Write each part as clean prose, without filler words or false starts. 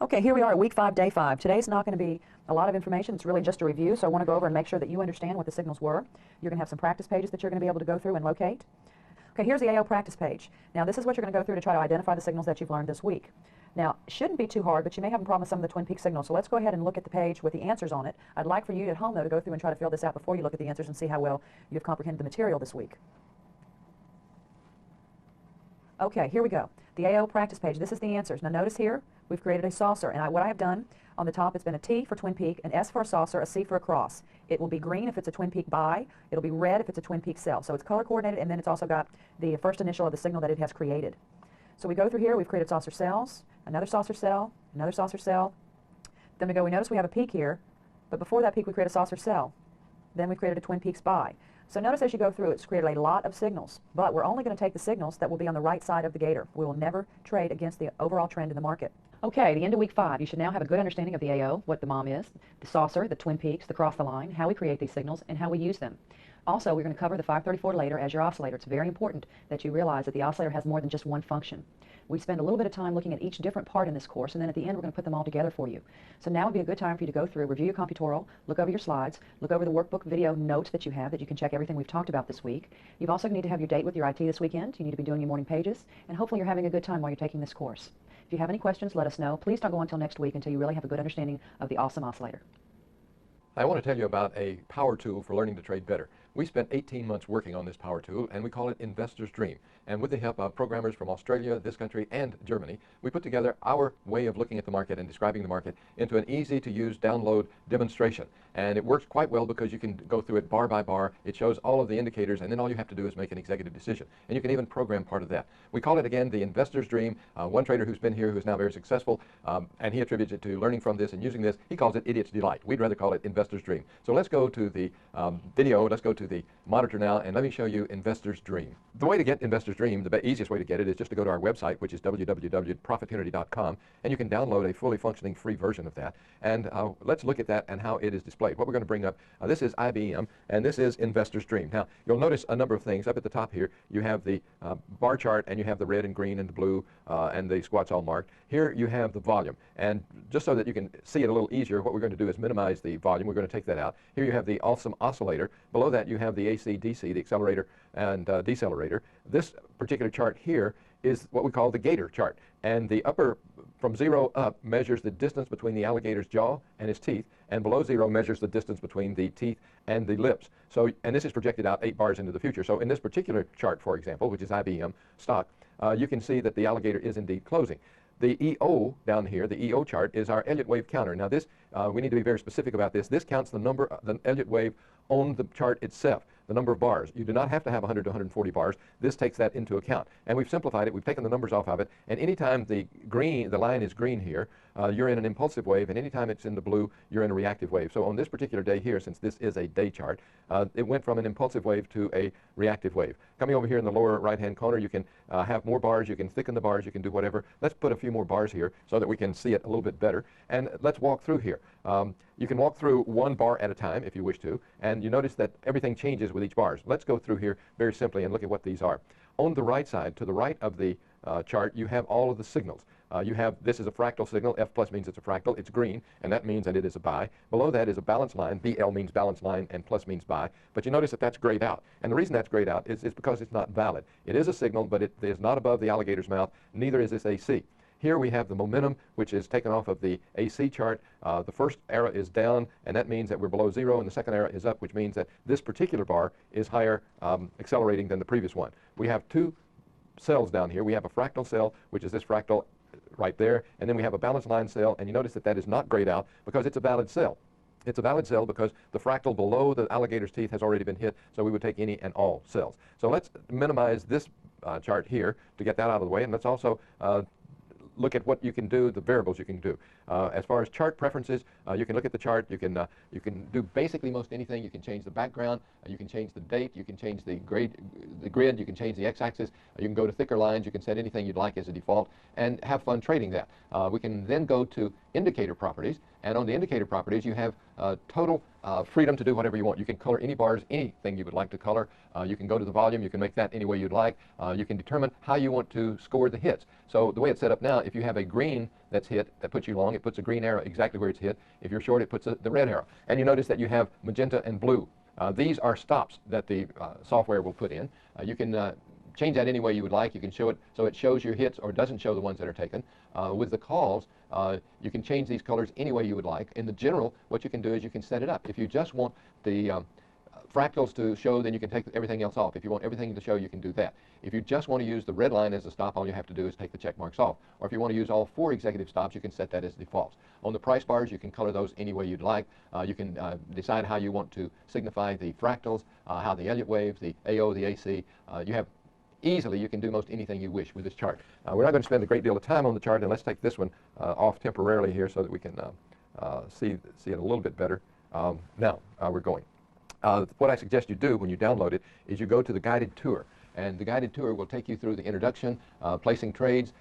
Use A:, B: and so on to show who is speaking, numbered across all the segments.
A: Okay, here we are at week 5, day 5. Today's not going to be a lot of information. It's really just a review, so I want to go over and make sure that you understand what the signals were. You're going to have some practice pages that you're going to be able to go through and locate. Okay, here's the AO practice page. Now, this is what you're going to go through to try to identify the signals that you've learned this week. Now, it shouldn't be too hard, but you may have a problem with some of the Twin Peaks signals, so let's go ahead and look at the page with the answers on it. I'd like for you at home, though, to go through and try to fill this out before you look at the answers and see how well you've comprehended the material this week. Okay, here we go. The AO practice page. This is the answers. Now notice here, we've created a saucer, and what I have done on the top, it's been a T for Twin Peak, an S for a saucer, a C for a cross. It will be green if it's a Twin Peak bi. It'll be red if it's a Twin Peak cell. So it's color coordinated, and then it's also got the first initial of the signal that it has created. So we go through here, we've created saucer cells, another saucer cell, another saucer cell. Then we notice we have a peak here, but before that peak we create a saucer cell. Then we created a Twin Peaks bi. So notice as you go through, it's created a lot of signals, but we're only going to take the signals that will be on the right side of the gator. We will never trade against the overall trend in the market. Okay, the end of week 5, you should now have a good understanding of the AO, what the mom is, the saucer, the Twin Peaks, the cross the line, how we create these signals, and how we use them. Also, we're going to cover the 534 later as your oscillator. It's very important that you realize that the oscillator has more than just one function. We spend a little bit of time looking at each different part in this course, and then at the end we're going to put them all together for you. So now would be a good time for you to go through, review your computoral, look over your slides, look over the workbook video notes that you have that you can check everything we've talked about this week. You've also need to have your date with your IT this weekend. You need to be doing your morning pages, and hopefully you're having a good time while you're taking this course. If you have any questions, let us know. Please don't go until next week until you really have a good understanding of the awesome oscillator.
B: I want to tell you about a power tool for learning to trade better. We spent 18 months working on this power tool, and we call it Investor's Dream. And with the help of programmers from Australia, this country, and Germany, we put together our way of looking at the market and describing the market into an easy-to-use download demonstration. And it works quite well because you can go through it bar by bar. It shows all of the indicators, and then all you have to do is make an executive decision. And you can even program part of that. We call it, again, the Investor's Dream. One trader who's been here who's now very successful, and he attributes it to learning from this and using this. He calls it Idiot's Delight. We'd rather call it Investor's Dream. So let's go to the video. Let's go to the monitor now, and let me show you Investor's Dream. The way to get Investor's Dream, the easiest way to get it is just to go to our website, which is www.profitunity.com, and you can download a fully functioning free version of that. And let's look at that and how it is displayed. What we're going to bring up, this is IBM, and this is Investor's Dream. Now, you'll notice a number of things. Up at the top here, you have the bar chart, and you have the red and green and the blue, and the squats all marked. Here you have the volume. And just so that you can see it a little easier, what we're going to do is minimize the volume. We're going to take that out. Here you have the awesome oscillator. Below that, you have the AC-DC, the accelerator and decelerator. This particular chart here is what we call the gator chart. And the upper, from 0 up, measures the distance between the alligator's jaw and his teeth, and below 0 measures the distance between the teeth and the lips. So, and this is projected out 8 bars into the future. So in this particular chart, for example, which is IBM stock, you can see that the alligator is indeed closing. The EO down here, the EO chart, is our Elliott wave counter. Now this, we need to be very specific about this. This counts the number, the Elliott wave on the chart itself, the number of bars. You do not have to have 100 to 140 bars. This takes that into account. And we've simplified it. We've taken the numbers off of it. And anytime the line is green here, you're in an impulsive wave. And anytime it's in the blue, you're in a reactive wave. So on this particular day here, since this is a day chart, it went from an impulsive wave to a reactive wave. Coming over here in the lower right-hand corner, you can have more bars. You can thicken the bars. You can do whatever. Let's put a few more bars here so that we can see it a little bit better. And let's walk through here. You can walk through one bar at a time if you wish to, and you notice that everything changes with each bar. Let's go through here very simply and look at what these are. On the right side, to the right of the chart, you have all of the signals. This is a fractal signal. F plus means it's a fractal. It's green, and that means that it is a buy. Below that is a balance line. BL means balance line, and plus means buy. But you notice that that's grayed out. And the reason that's grayed out is because it's not valid. It is a signal, but it is not above the alligator's mouth. Neither is this AC. Here we have the momentum, which is taken off of the AC chart. The first arrow is down, and that means that we're below 0, and the second arrow is up, which means that this particular bar is higher accelerating than the previous one. We have 2 cells down here. We have a fractal cell, which is this fractal right there, and then we have a balance line cell, and you notice that that is not grayed out because it's a valid cell. It's a valid cell because the fractal below the alligator's teeth has already been hit, so we would take any and all cells. So let's minimize this chart here to get that out of the way, and let's also look at what you can do, the variables you can do. As far as chart preferences, you can look at the chart. You can do basically most anything. You can change the background. You can change the date. You can change the grid. You can change the x-axis. You can go to thicker lines. You can set anything you'd like as a default and have fun trading that. We can then go to indicator properties, and on the indicator properties you have total freedom to do whatever you want. You can color any bars, anything you would like to color. You can go to the volume, you can make that any way you'd like. You can determine how you want to score the hits. So the way it's set up now, if you have a green that's hit, that puts you long, it puts a green arrow exactly where it's hit. If you're short, it puts the red arrow. And you notice that you have magenta and blue. These are stops that the software will put in. You can change that any way you would like. You can show it so it shows your hits or doesn't show the ones that are taken. With the calls, you can change these colors any way you would like. In the general, what you can do is you can set it up. If you just want the fractals to show, then you can take everything else off. If you want everything to show, you can do that. If you just want to use the red line as a stop, all you have to do is take the check marks off. Or if you want to use all 4 executive stops, you can set that as defaults. On the price bars, you can color those any way you'd like. You can decide how you want to signify the fractals, how the Elliott waves, the AO, the AC. Easily, you can do most anything you wish with this chart. We're not going to spend a great deal of time on the chart, and let's take this one off temporarily here so that we can see it a little bit better. Now, we're going. What I suggest you do when you download it is you go to the guided tour. And the guided tour will take you through the introduction, placing trades,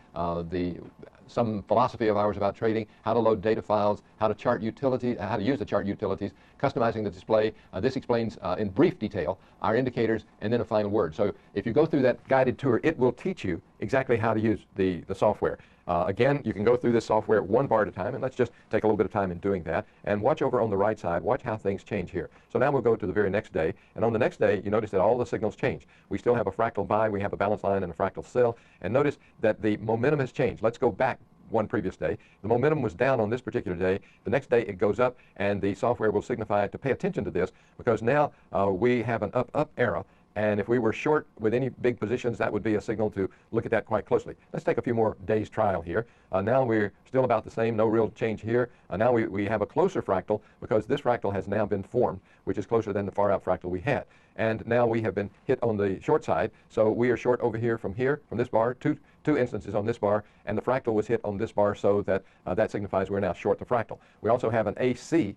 B: some philosophy of ours about trading, how to load data files, how to chart utilities, how to use the chart utilities, customizing the display. This explains in brief detail our indicators and then a final word. So if you go through that guided tour, it will teach you exactly how to use the software. Again, you can go through this software one bar at a time, and let's just take a little bit of time in doing that. And watch over on the right side, watch how things change here. So now we'll go to the very next day, and on the next day, you notice that all the signals change. We still have a fractal buy, we have a balance line, and a fractal sell, and notice that the momentum has changed. Let's go back one previous day. The momentum was down on this particular day. The next day it goes up, and the software will signify to pay attention to this, because now we have an up arrow. And if we were short with any big positions, that would be a signal to look at that quite closely. Let's take a few more days trial here. Now we're still about the same, no real change here. Now we have a closer fractal because this fractal has now been formed, which is closer than the far out fractal we had. And now we have been hit on the short side, so we are short over here, from this bar, two instances on this bar, and the fractal was hit on this bar, so that that signifies we're now short the fractal. We also have an AC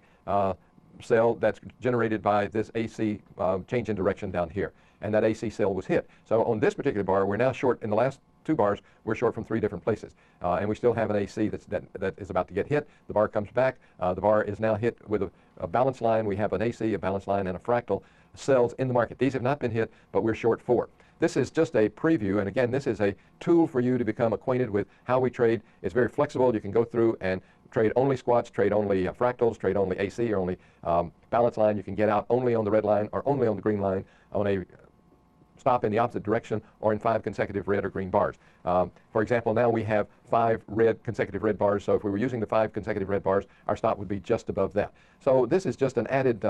B: cell that's generated by this AC change in direction down here, and that AC cell was hit. So on this particular bar, we're now short. In the last 2 bars, we're short from 3 different places, and we still have an AC that is about to get hit. The bar comes back. The bar is now hit with a balance line. We have an AC, a balance line, and a fractal cells in the market. These have not been hit, but we're short 4. This is just a preview, and again, this is a tool for you to become acquainted with how we trade. It's very flexible. You can go through and trade only squats, trade only fractals, trade only AC, or only balance line. You can get out only on the red line or only on the green line, on a stop in the opposite direction, or in 5 consecutive red or green bars. For example, now we have 5 consecutive red bars, so if we were using the 5 consecutive red bars, our stop would be just above that. So this is just an added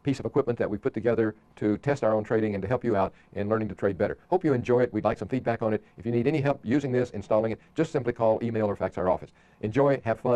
B: piece of equipment that we put together to test our own trading and to help you out in learning to trade better. Hope you enjoy it. We'd like some feedback on it. If you need any help using this, installing it, just simply call, email, or fax our office. Enjoy, have fun.